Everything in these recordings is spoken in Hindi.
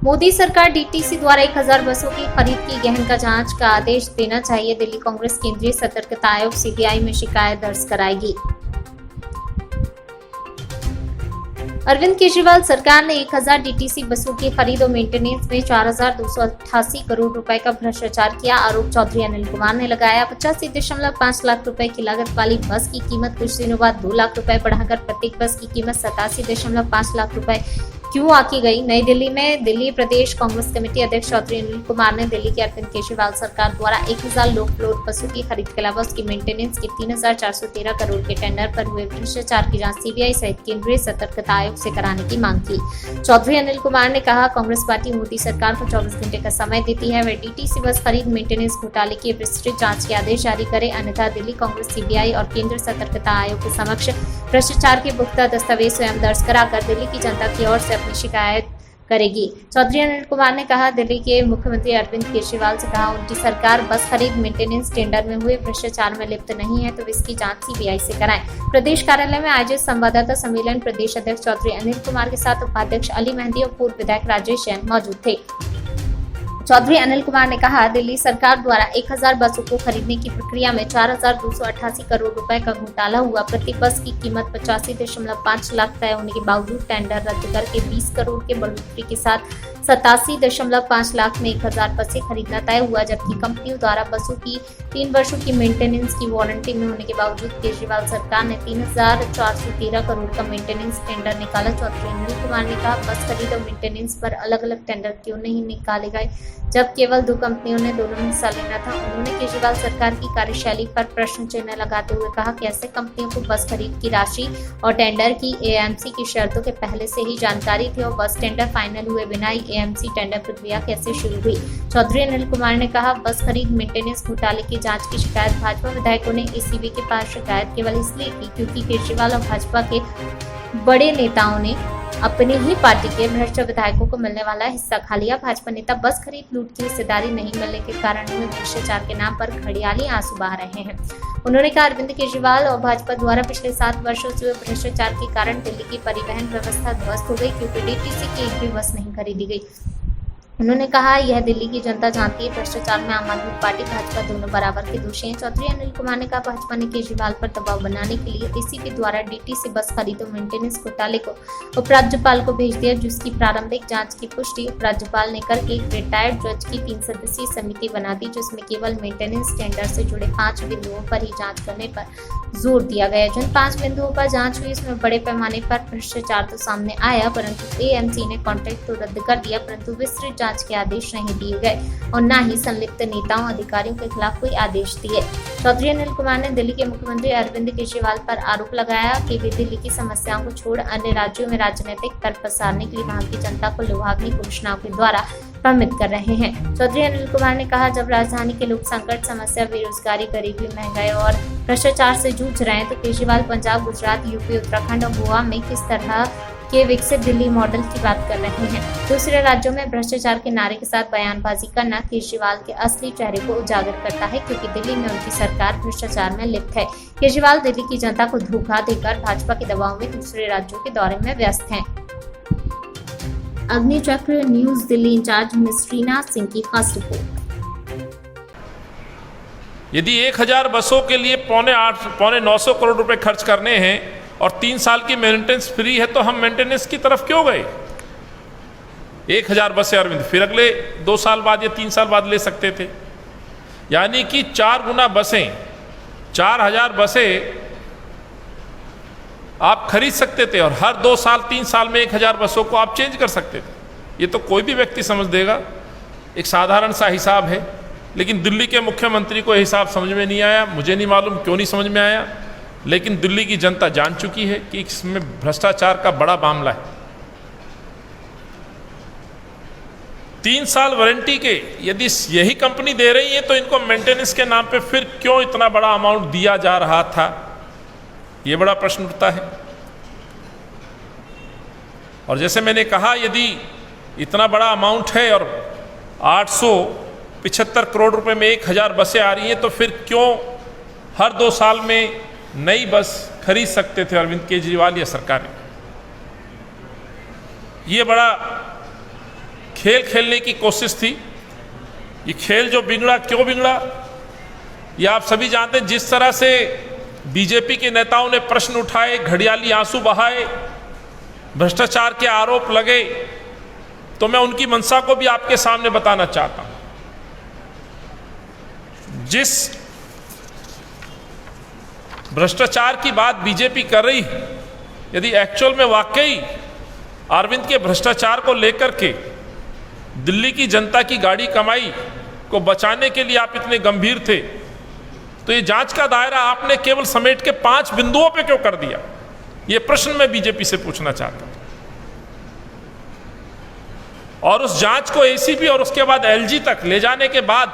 मोदी सरकार डीटीसी द्वारा 1000 बसों की खरीद की गहन का जांच का आदेश देना चाहिए। दिल्ली कांग्रेस केंद्रीय सतर्कता आयोग सीबीआई में शिकायत दर्ज कराएगी। अरविंद केजरीवाल सरकार ने 1000 डीटीसी बसों की खरीद और मेंटेनेंस में 4288 करोड़ रुपए का भ्रष्टाचार किया। आरोप चौधरी अनिल कुमार ने लगाया। 85.5 लाख रुपए की लागत वाली बस की कीमत कुछ दिनों बाद 2 लाख रुपए बढ़ाकर प्रत्येक बस की कीमत 87.5 लाख रुपए क्यों आकी गई। नई दिल्ली में दिल्ली प्रदेश कांग्रेस कमेटी अध्यक्ष चौधरी अनिल कुमार ने दिल्ली की अरविंद केजरीवाल सरकार द्वारा 1000 लो फ्लोर बसों की खरीद के अलावा उसकी मेंटेनेंस के 3413 करोड़ के टेंडर पर हुए भ्रष्टाचार की जांच सीबीआई सहित केंद्रीय सतर्कता आयोग से कराने की मांग की। चौधरी अनिल कुमार ने कहा, कांग्रेस पार्टी मोदी सरकार को 24 घंटे का समय देती है। वे डीटीसी बस खरीद मेंटेनेंस घोटाले की विस्तृत जांच के आदेश जारी करे, अन्यथा दिल्ली कांग्रेस सीबीआई और केंद्रीय सतर्कता आयोग के समक्ष भ्रष्टाचार के पुख्ता दस्तावेज स्वयं दर्ज कराकर दिल्ली की जनता की ओर से अपनी शिकायत करेगी। चौधरी अनिल कुमार ने कहा, दिल्ली के मुख्यमंत्री अरविंद केजरीवाल से कहा, उनकी सरकार बस खरीद मेंटेनेंस टेंडर में हुए भ्रष्टाचार में लिप्त नहीं है तो इसकी जांच सीबीआई से कराएं। प्रदेश कार्यालय में आयोजित संवाददाता सम्मेलन प्रदेश अध्यक्ष चौधरी अनिल कुमार के साथ उपाध्यक्ष अली मेहंदी और पूर्व विधायक राजेश जैन मौजूद थे। चौधरी अनिल कुमार ने कहा, दिल्ली सरकार द्वारा 1000 बसों को खरीदने की प्रक्रिया में 4288 करोड़ रुपए का घोटाला हुआ। प्रति बस की कीमत 85.5 लाख तय होने के बावजूद टेंडर रद्द करके 20 करोड़ के बढ़ोतरी के साथ 87.5 लाख में 1000 बसें खरीदना तय हुआ, जबकि कंपनियों द्वारा बसों की 3 वर्षों की मेंटेनेंस की वारंटी में होने के बावजूद केजरीवाल सरकार ने 3413 करोड़ का मेंटेनेंस टेंडर निकाला। चौधरी अनिल कुमार ने कहा, बस खरीद और मेंटेनेंस पर अलग अलग टेंडर क्यों नहीं निकाले गए जब केवल 2 कंपनियों ने दोनों में हिस्सा लेना था। उन्होंने केजरीवाल सरकार की कार्यशैली पर प्रश्न चिन्ह लगाते हुए कहा कि ऐसे कंपनियों को बस खरीद की राशि और टेंडर की एएमसी की शर्तों के पहले से ही जानकारी थी और बस टेंडर फाइनल हुए बिना ही एएमसी टेंडर प्रक्रिया कैसे शुरू हुई। चौधरी अनिल कुमार ने कहा, बस खरीद मेंटेनेंस घोटाले की जांच की शिकायत भाजपा विधायकों ने एसीबी के पास शिकायत केवल इसलिए की क्योंकि केजरीवाल और भाजपा के बड़े नेताओं ने अपनी ही पार्टी के भ्रष्ट विधायकों को मिलने वाला हिस्सा खा लिया। भाजपा नेता बस खरीद लूट की हिस्सेदारी नहीं मिलने के कारण हुए भ्रष्टाचार के नाम पर घड़ियाली आंसू बहा रहे हैं। उन्होंने कहा, अरविंद केजरीवाल और भाजपा द्वारा पिछले 7 वर्षों से हुए भ्रष्टाचार के कारण दिल्ली की परिवहन व्यवस्था ध्वस्त हो गई क्योंकि डीटीसी की एक भी बस नहीं खरीदी गई। उन्होंने कहा, यह दिल्ली की जनता जानती है, भ्रष्टाचार में आम आदमी पार्टी भाजपा दोनों बराबर के दोषी हैं। चौधरी अनिल कुमार ने कहा, भाजपा ने केजरीवाल पर दबाव बनाने के लिए एसीबी द्वारा डीटीसी बस खरीद और मेंटेनेंस घोटाले को उपराज्यपाल को भेज दिया, जिसकी प्रारंभिक जांच की पुष्टि उपराज्यपाल ने करके एक रिटायर्ड जज की 3 सदस्यीय समिति बना दी, जिसमें केवल मेंटेनेंस टेंडर से जुड़े 5 बिंदुओं पर ही जाँच करने पर जोर दिया गया। जिन 5 बिंदुओं पर जाँच हुई इसमें बड़े पैमाने पर भ्रष्टाचार तो सामने आया, परंतु एएमसी ने कॉन्ट्रैक्ट तो रद्द कर दिया, परंतु विस्तृत जांच के आदेश नहीं दिए गए और न ही संलिप्त नेताओं अधिकारियों के खिलाफ कोई आदेश दिए। चौधरी अनिल कुमार ने दिल्ली के मुख्यमंत्री अरविंद केजरीवाल पर आरोप लगाया कि वे दिल्ली की समस्याओं को छोड़ अन्य राज्यों में राजनीतिक तर्क पसारने के लिए वहां की जनता को लुभावनी घोषणाओं के द्वारा भ्रमित कर रहे हैं। चौधरी अनिल कुमार ने कहा, जब राजधानी के लोग संकट, समस्या, बेरोजगारी, गरीबी, महंगाई और भ्रष्टाचार से जूझ रहे हैं तो केजरीवाल पंजाब, गुजरात, यूपी, उत्तराखंड और गोवा में किस तरह के विकसित दिल्ली मॉडल की बात कर रहे हैं। दूसरे राज्यों में भ्रष्टाचार के नारे के साथ बयानबाजी करना केजरीवाल के असली चेहरे को उजागर करता है, क्योंकि दिल्ली में उनकी सरकार भ्रष्टाचार में लिप्त है। केजरीवाल दिल्ली की जनता को धोखा देकर भाजपा के दबाव में दूसरे राज्यों के दौरे में व्यस्त हैं। Agnichakra news Delhi in charge miss Reena Singh की खास रिपोर्ट। यदि 1000 बसों के लिए पौने 900 करोड़ रुपए खर्च करने हैं और 3 साल की मेंटेनेंस फ्री है, तो हम मेंटेनेंस की तरफ क्यों गए? 1000 बसें अरविंद फिर अगले 2 साल बाद या 3 साल बाद ले सकते थे, यानी कि 4 गुना बसें, 4000 बसें आप खरीद सकते थे और हर 2 साल 3 साल में 1000 बसों को आप चेंज कर सकते थे। ये तो कोई भी व्यक्ति समझ देगा, एक साधारण सा हिसाब है। लेकिन दिल्ली के मुख्यमंत्री को हिसाब समझ में नहीं आया, मुझे नहीं मालूम क्यों नहीं समझ में आया, लेकिन दिल्ली की जनता जान चुकी है कि इसमें भ्रष्टाचार का बड़ा मामला है। 3 साल वारंटी के यदि यही कंपनी दे रही है तो इनको मेंटेनेंस के नाम पे फिर क्यों इतना बड़ा अमाउंट दिया जा रहा था, ये बड़ा प्रश्न उठता है। और जैसे मैंने कहा, यदि इतना बड़ा अमाउंट है और 875 करोड़ रुपए में 1000 बसें आ रही हैं, तो फिर क्यों हर 2 साल में नई बस खरीद सकते थे अरविंद केजरीवाल या सरकार? ये बड़ा खेल खेलने की कोशिश थी। ये खेल जो बिगड़ा, क्यों बिगड़ा, ये आप सभी जानते हैं। जिस तरह से बीजेपी के नेताओं ने प्रश्न उठाए, घड़ियाली आंसू बहाए, भ्रष्टाचार के आरोप लगे, तो मैं उनकी मंशा को भी आपके सामने बताना चाहता हूं। जिस भ्रष्टाचार की बात बीजेपी कर रही है, यदि एक्चुअल में वाकई अरविंद के भ्रष्टाचार को लेकर के दिल्ली की जनता की गाड़ी कमाई को बचाने के लिए आप इतने गंभीर थे, तो ये जांच का दायरा आपने केवल समेट के 5 बिंदुओं पे क्यों कर दिया? ये प्रश्न मैं बीजेपी से पूछना चाहता हूं। और उस जांच को एसीबी और उसके बाद एलजी तक ले जाने के बाद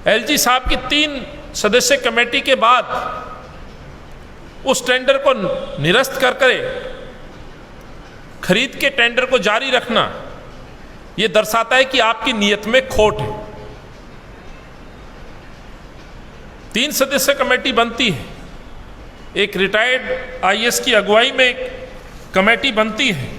एलजी साहब की 3 सदस्य कमेटी के बाद उस टेंडर को निरस्त कर खरीद के टेंडर को जारी रखना, यह दर्शाता है कि आपकी नीयत में खोट है। 3 सदस्य कमेटी बनती है, एक रिटायर्ड आईएएस की अगुवाई में एक कमेटी बनती है।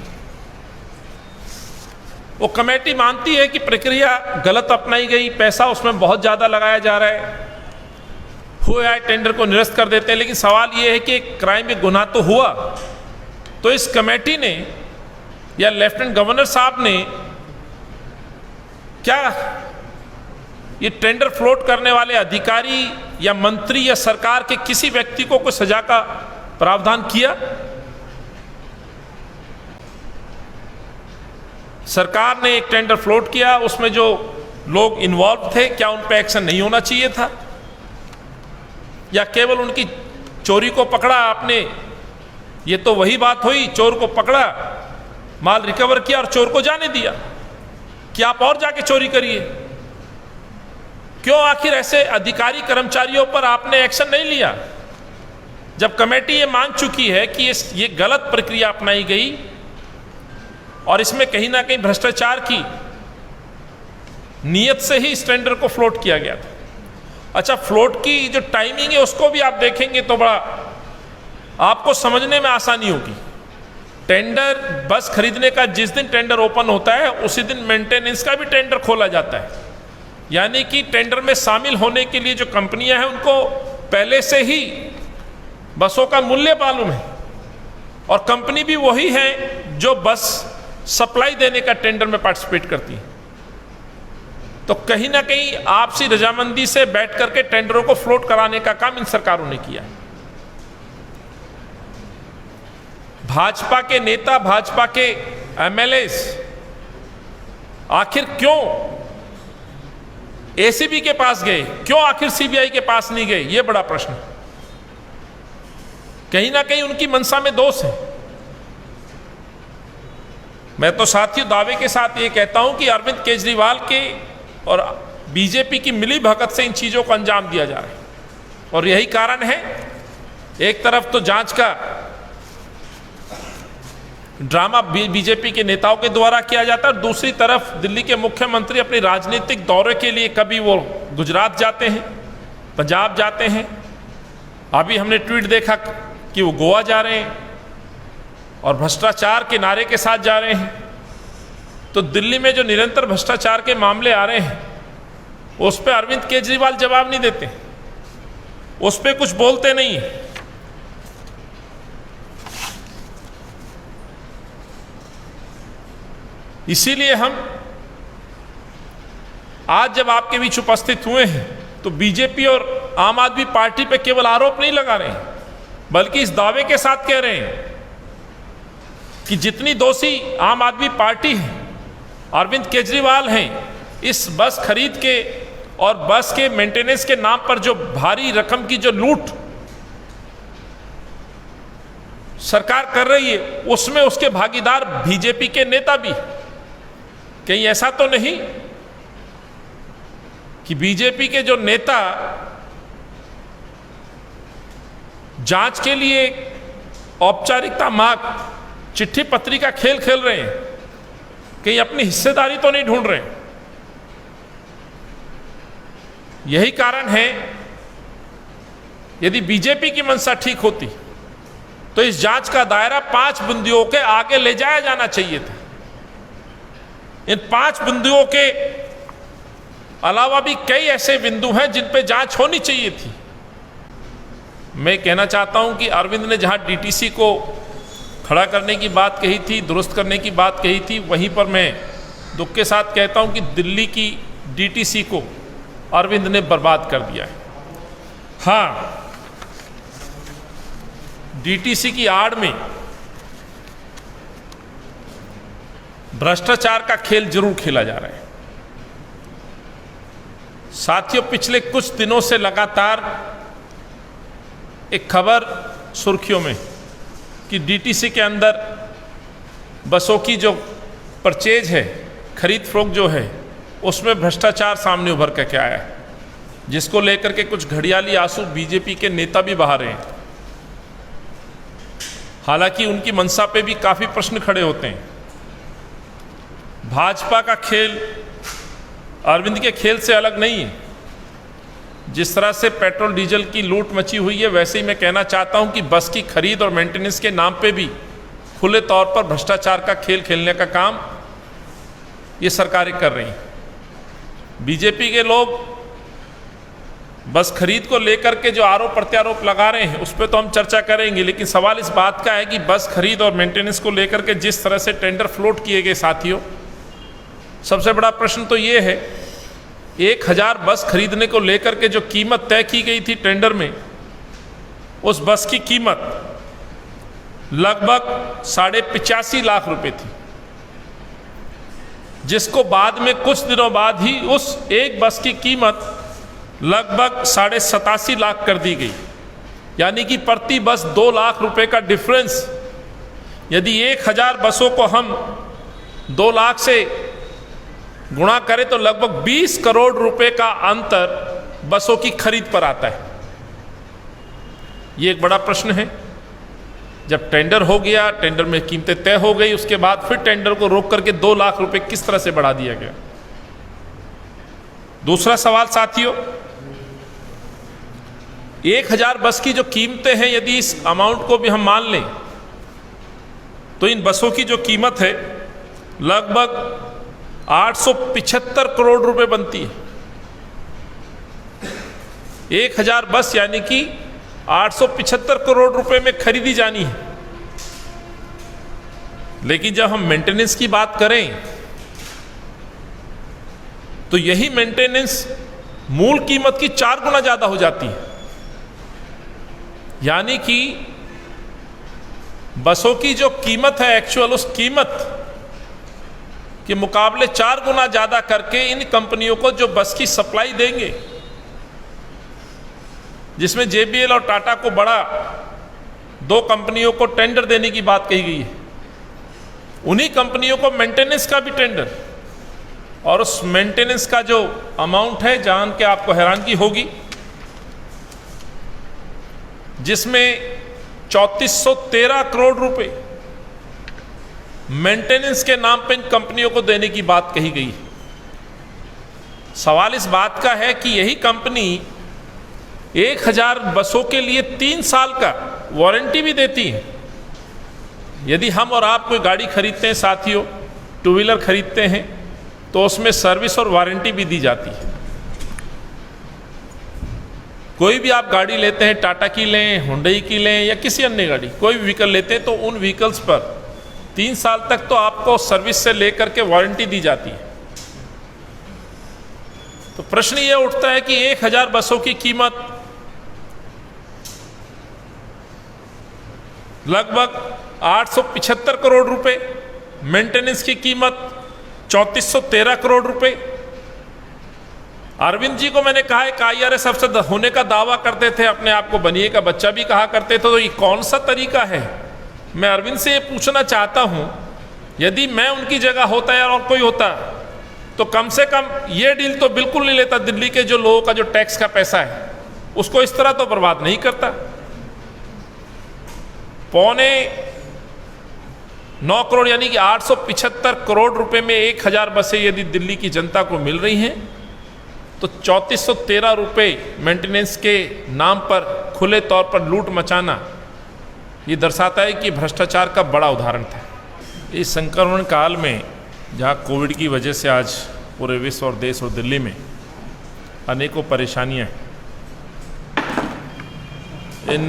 वो कमेटी मानती है कि प्रक्रिया गलत अपनाई गई, पैसा उसमें बहुत ज़्यादा लगाया जा रहा है, हुए आए टेंडर को निरस्त कर देते हैं। लेकिन सवाल ये है कि क्राइम में गुनाह तो हुआ, तो इस कमेटी ने या लेफ्टिनेंट गवर्नर साहब ने क्या ये टेंडर फ्लोट करने वाले अधिकारी या मंत्री या सरकार के किसी व्यक्ति को कोई सजा का प्रावधान किया? सरकार ने एक टेंडर फ्लोट किया, उसमें जो लोग इन्वॉल्व थे, क्या उन पर एक्शन नहीं होना चाहिए था? या केवल उनकी चोरी को पकड़ा आपने? ये तो वही बात हुई, चोर को पकड़ा, माल रिकवर किया और चोर को जाने दिया। क्या आप और जाके चोरी करिए? क्यों आखिर ऐसे अधिकारी कर्मचारियों पर आपने एक्शन नहीं लिया? जब कमेटी ये मान चुकी है कि ये गलत प्रक्रिया अपनाई गई और इसमें कहीं ना कहीं भ्रष्टाचार की नीयत से ही इस टेंडर को फ्लोट किया गया था। अच्छा, फ्लोट की जो टाइमिंग है उसको भी आप देखेंगे तो बड़ा आपको समझने में आसानी होगी। टेंडर बस खरीदने का जिस दिन टेंडर ओपन होता है उसी दिन मेंटेनेंस का भी टेंडर खोला जाता है। यानी कि टेंडर में शामिल होने के लिए जो कंपनियां हैं उनको पहले से ही बसों का मूल्य मालूम है, और कंपनी भी वही है जो बस सप्लाई देने का टेंडर में पार्टिसिपेट करती है। तो कहीं ना कहीं आपसी रजामंदी से बैठ करके टेंडरों को फ्लोट कराने का काम इन सरकारों ने किया। भाजपा के नेता, भाजपा के एमएलएस आखिर क्यों एसीबी के पास गए, क्यों आखिर सीबीआई के पास नहीं गए? यह बड़ा प्रश्न। कहीं ना कहीं उनकी मंशा में दोष है। मैं तो साथियों दावे के साथ ये कहता हूं कि अरविंद केजरीवाल के और बीजेपी की मिली भगत से इन चीजों को अंजाम दिया जा रहा है, और यही कारण है, एक तरफ तो जांच का ड्रामा बीजेपी के नेताओं के द्वारा किया जाता है, और दूसरी तरफ दिल्ली के मुख्यमंत्री अपने राजनीतिक दौरे के लिए कभी वो गुजरात जाते हैं, पंजाब जाते हैं, अभी हमने ट्वीट देखा कि वो गोवा जा रहे हैं और भ्रष्टाचार के नारे के साथ जा रहे हैं। तो दिल्ली में जो निरंतर भ्रष्टाचार के मामले आ रहे हैं उस पर अरविंद केजरीवाल जवाब नहीं देते, उस पर कुछ बोलते नहीं। इसीलिए हम आज जब आपके बीच उपस्थित हुए हैं तो बीजेपी और आम आदमी पार्टी पे केवल आरोप नहीं लगा रहे हैं, बल्कि इस दावे के साथ कह रहे हैं कि जितनी दोषी आम आदमी पार्टी है, अरविंद केजरीवाल हैं, इस बस खरीद के और बस के मेंटेनेंस के नाम पर जो भारी रकम की जो लूट सरकार कर रही है, उसमें उसके भागीदार बीजेपी के नेता भी। कहीं ऐसा तो नहीं कि बीजेपी के जो नेता जांच के लिए औपचारिकता मांग चिट्ठी पत्री का खेल खेल रहे हैं, कहीं अपनी हिस्सेदारी तो नहीं ढूंढ रहे हैं? यही कारण है, यदि बीजेपी की मंशा ठीक होती तो इस जांच का दायरा 5 बिंदुओं के आगे ले जाया जाना चाहिए था। इन 5 बिंदुओं के अलावा भी कई ऐसे बिंदु हैं जिन पे जांच होनी चाहिए थी। मैं कहना चाहता हूं कि अरविंद ने जहां डीटीसी को खड़ा करने की बात कही थी, दुरुस्त करने की बात कही थी, वहीं पर मैं दुख के साथ कहता हूं कि दिल्ली की डीटीसी को अरविंद ने बर्बाद कर दिया है। हाँ, डीटीसी की आड़ में भ्रष्टाचार का खेल जरूर खेला जा रहा है। साथियों, पिछले कुछ दिनों से लगातार एक खबर सुर्खियों में कि डीटीसी के अंदर बसों की जो परचेज है, खरीद फरोख्त जो है, उसमें भ्रष्टाचार सामने उभर करके आया है, जिसको लेकर के कुछ घड़ियाली आंसू बीजेपी के नेता भी बहा रहे हैं। हालांकि उनकी मंशा पे भी काफ़ी प्रश्न खड़े होते हैं। भाजपा का खेल अरविंद के खेल से अलग नहीं है। जिस तरह से पेट्रोल डीजल की लूट मची हुई है, वैसे ही मैं कहना चाहता हूं कि बस की खरीद और मेंटेनेंस के नाम पे भी खुले तौर पर भ्रष्टाचार का खेल खेलने का काम ये सरकारें कर रही हैं। बीजेपी के लोग बस खरीद को लेकर के जो आरोप प्रत्यारोप लगा रहे हैं, उस पर तो हम चर्चा करेंगे, लेकिन सवाल इस बात का है कि बस खरीद और मेंटेनेंस को लेकर के जिस तरह से टेंडर फ्लोट किए गए साथियों, सबसे बड़ा प्रश्न तो ये है, 1000 बस खरीदने को लेकर के जो कीमत तय की गई थी टेंडर में, उस बस की कीमत लगभग 85.5 लाख रुपए थी, जिसको बाद में कुछ दिनों बाद ही उस एक बस की कीमत लगभग 87.5 लाख कर दी गई। यानी कि प्रति बस 2 लाख रुपए का डिफरेंस। यदि 1000 बसों को हम 2 लाख से गुणा करें तो लगभग 20 करोड़ रुपए का अंतर बसों की खरीद पर आता है। ये एक बड़ा प्रश्न है। जब टेंडर हो गया, टेंडर में कीमतें तय हो गई, उसके बाद फिर टेंडर को रोक करके 2 लाख रुपए किस तरह से बढ़ा दिया गया। दूसरा सवाल साथियों, 1000 बस की जो कीमतें हैं, यदि इस अमाउंट को भी हम मान लें तो इन बसों की जो कीमत है लगभग 875 करोड़ रुपए बनती है। 1000 बस यानी कि 875 करोड़ रुपए में खरीदी जानी है। लेकिन जब हम मेंटेनेंस की बात करें तो यही मेंटेनेंस मूल कीमत की 4 गुना ज्यादा हो जाती है। यानी कि बसों की जो कीमत है एक्चुअल, उस कीमत के मुकाबले 4 गुना ज्यादा करके इन कंपनियों को जो बस की सप्लाई देंगे, जिसमें JBL और टाटा को बड़ा 2 कंपनियों को टेंडर देने की बात कही गई है, उन्हीं कंपनियों को मेंटेनेंस का भी टेंडर, और उस मेंटेनेंस का जो अमाउंट है, जान के आपको हैरानगी होगी, जिसमें 3413 करोड़ रुपए मेंटेनेंस के नाम पर इन कंपनियों को देने की बात कही गई। सवाल इस बात का है कि यही कंपनी 1000 बसों के लिए 3 साल का वारंटी भी देती है। यदि हम और आप कोई गाड़ी खरीदते हैं साथियों, 2 व्हीलर खरीदते हैं, तो उसमें सर्विस और वारंटी भी दी जाती है। कोई भी आप गाड़ी लेते हैं, टाटा की लें, हुंडई की लें या किसी अन्य गाड़ी, कोई भी व्हीकल लेते हैं, तो उन व्हीकल्स पर 3 साल तक तो आपको सर्विस से लेकर के वारंटी दी जाती है। तो प्रश्न ये उठता है कि 1000 बसों की कीमत लगभग 875 करोड़ रुपए, मेंटेनेंस की कीमत 3413 करोड़ रुपए। अरविंद जी को मैंने कहा है कि IRS अफसर होने का दावा करते थे, अपने आप को बनिए का बच्चा भी कहा करते थे, तो ये कौन सा तरीका है? मैं अरविंद से ये पूछना चाहता हूं, यदि मैं उनकी जगह होता या और कोई होता, तो कम से कम ये डील तो बिल्कुल नहीं लेता। दिल्ली के जो लोगों का जो टैक्स का पैसा है, उसको इस तरह तो बर्बाद नहीं करता। 9.25 करोड़ यानी कि 875 करोड़ रुपए में 1000 बसें यदि दिल्ली की जनता को मिल रही हैं, तो 3413 रुपए मेंटेनेंस के नाम पर खुले तौर पर लूट मचाना, ये दर्शाता है कि भ्रष्टाचार का बड़ा उदाहरण था। इस संक्रमण काल में जहाँ कोविड की वजह से आज पूरे विश्व और देश और दिल्ली में अनेकों परेशानियां हैं, इन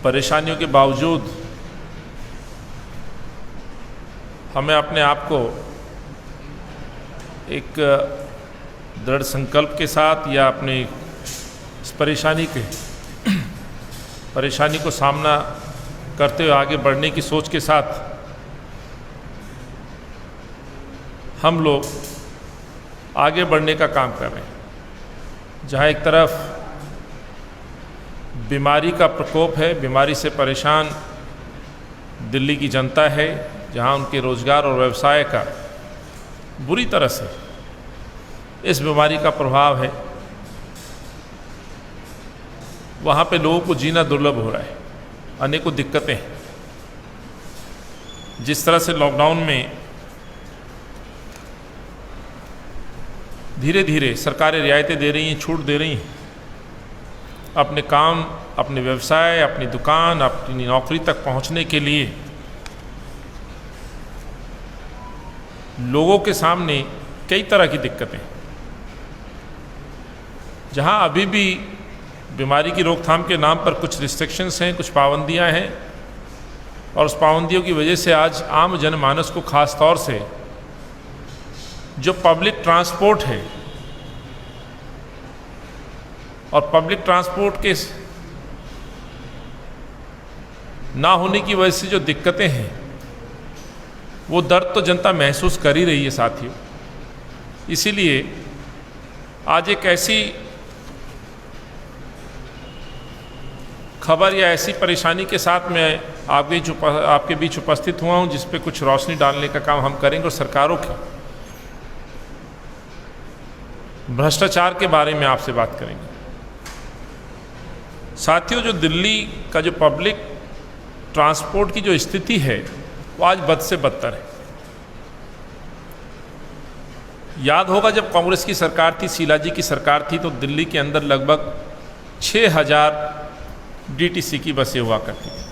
परेशानियों के बावजूद हमें अपने आप को एक दृढ़ संकल्प के साथ या अपनी इस परेशानी को सामना करते हुए आगे बढ़ने की सोच के साथ हम लोग आगे बढ़ने का काम कर रहे हैं। जहाँ एक तरफ बीमारी का प्रकोप है, बीमारी से परेशान दिल्ली की जनता है, जहाँ उनके रोजगार और व्यवसाय का बुरी तरह से इस बीमारी का प्रभाव है, वहाँ पे लोगों को जीना दुर्लभ हो रहा है, अनेकों दिक्कतें हैं। जिस तरह से लॉकडाउन में धीरे धीरे सरकारें रियायतें दे रही हैं, छूट दे रही हैं, अपने काम, अपने व्यवसाय, अपनी दुकान, अपनी नौकरी तक पहुंचने के लिए लोगों के सामने कई तरह की दिक्कतें। जहां अभी भी बीमारी की रोकथाम के नाम पर कुछ रिस्ट्रिक्शंस हैं, कुछ पाबंदियां हैं, और उस पाबंदियों की वजह से आज आम जनमानस को खास तौर से जो पब्लिक ट्रांसपोर्ट है और पब्लिक ट्रांसपोर्ट के ना होने की वजह से जो दिक्कतें हैं, वो दर्द तो जनता महसूस कर ही रही है साथियों। इसीलिए आज एक ऐसी खबर या ऐसी परेशानी के साथ मैं आपके बीच उपस्थित हुआ हूं, जिस पे कुछ रोशनी डालने का काम हम करेंगे और सरकारों के भ्रष्टाचार के बारे में आपसे बात करेंगे। साथियों, जो दिल्ली का जो पब्लिक ट्रांसपोर्ट की जो स्थिति है, वो आज बद से बदतर है। याद होगा जब कांग्रेस की सरकार थी, शीला जी की सरकार थी, तो दिल्ली के अंदर लगभग 6000 डीटीसी की बसें हुआ करती थी।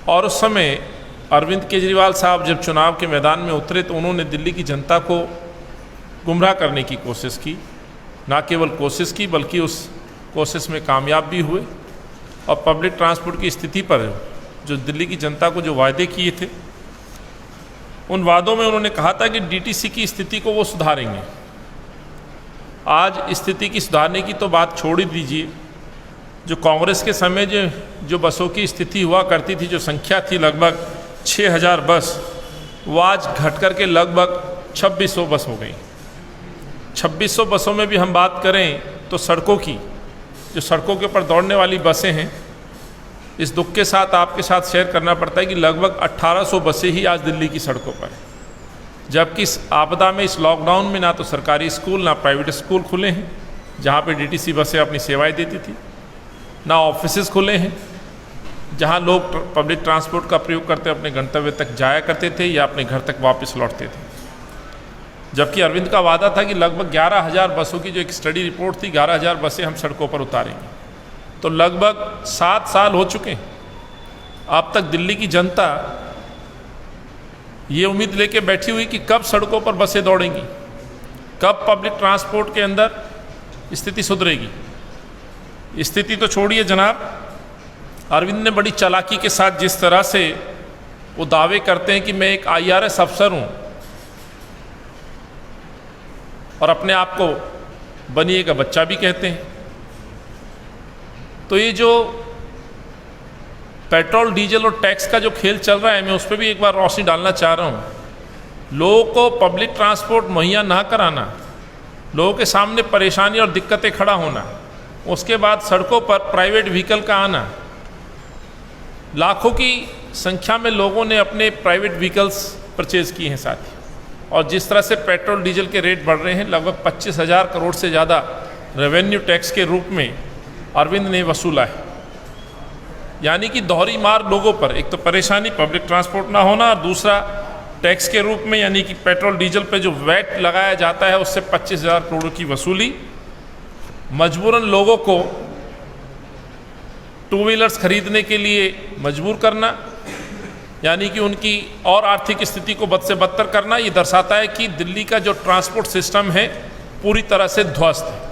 और उस समय अरविंद केजरीवाल साहब जब चुनाव के मैदान में उतरे तो उन्होंने दिल्ली की जनता को गुमराह करने की कोशिश की। ना केवल कोशिश की, बल्कि उस कोशिश में कामयाब भी हुए। और पब्लिक ट्रांसपोर्ट की स्थिति पर जो दिल्ली की जनता को जो वायदे किए थे, उन वादों में उन्होंने कहा था कि डीटीसी की स्थिति को वो सुधारेंगे। आज स्थिति की सुधारने की तो बात छोड़ ही दीजिए। जो कांग्रेस के समय जो बसों की स्थिति हुआ करती थी, जो संख्या थी लगभग 6000 बस, वो आज घट कर के लगभग 2600 बस हो गई। 2600 बसों में भी हम बात करें तो सड़कों की, जो सड़कों के ऊपर दौड़ने वाली बसें हैं, इस दुख के साथ आपके साथ शेयर करना पड़ता है कि लगभग 1800 बसें ही आज दिल्ली की सड़कों पर हैं। जबकि इस आपदा में, इस लॉकडाउन में, ना तो सरकारी स्कूल ना प्राइवेट स्कूल खुले हैं जहाँ पे डीटीसी बसें अपनी सेवाएं देती थी, ना ऑफिसेज खुले हैं जहाँ लोग पब्लिक ट्रांसपोर्ट का प्रयोग करते अपने गंतव्य तक जाया करते थे या अपने घर तक वापस लौटते थे। जबकि अरविंद का वादा था कि लगभग 11000 बसों की, जो एक स्टडी रिपोर्ट थी, 11000 बसें हम सड़कों पर उतारेंगे। तो लगभग 7 साल हो चुके हैं। अब तक दिल्ली की जनता ये उम्मीद लेके बैठी हुई कि कब सड़कों पर बसें दौड़ेंगी, कब पब्लिक ट्रांसपोर्ट के अंदर स्थिति सुधरेगी। स्थिति तो छोड़िए जनाब, अरविंद ने बड़ी चालाकी के साथ जिस तरह से वो दावे करते हैं कि मैं एक IRS अफसर हूँ और अपने आप को बनिएगा बच्चा भी कहते हैं, तो ये जो पेट्रोल, डीजल और टैक्स का जो खेल चल रहा है, मैं उस पर भी एक बार रोशनी डालना चाह रहा हूँ। लोगों को पब्लिक ट्रांसपोर्ट मुहैया ना कराना, लोगों के सामने परेशानी और दिक्कतें खड़ा होना, उसके बाद सड़कों पर प्राइवेट व्हीकल का आना। लाखों की संख्या में लोगों ने अपने प्राइवेट व्हीकल्स परचेज किए हैं साथी। और जिस तरह से पेट्रोल डीजल के रेट बढ़ रहे हैं, लगभग 25,000 करोड़ से ज़्यादा रेवेन्यू टैक्स के रूप में अरविंद ने वसूला है। यानी कि दोहरी मार लोगों पर, एक तो परेशानी पब्लिक ट्रांसपोर्ट ना होना, और दूसरा टैक्स के रूप में, यानी कि पेट्रोल डीजल पे जो वैट लगाया जाता है उससे 25,000 करोड़ की वसूली, मजबूरन लोगों को टू व्हीलर्स खरीदने के लिए मजबूर करना, यानी कि उनकी और आर्थिक स्थिति को बद से बदतर करना। ये दर्शाता है कि दिल्ली का जो ट्रांसपोर्ट सिस्टम है पूरी तरह से ध्वस्त है।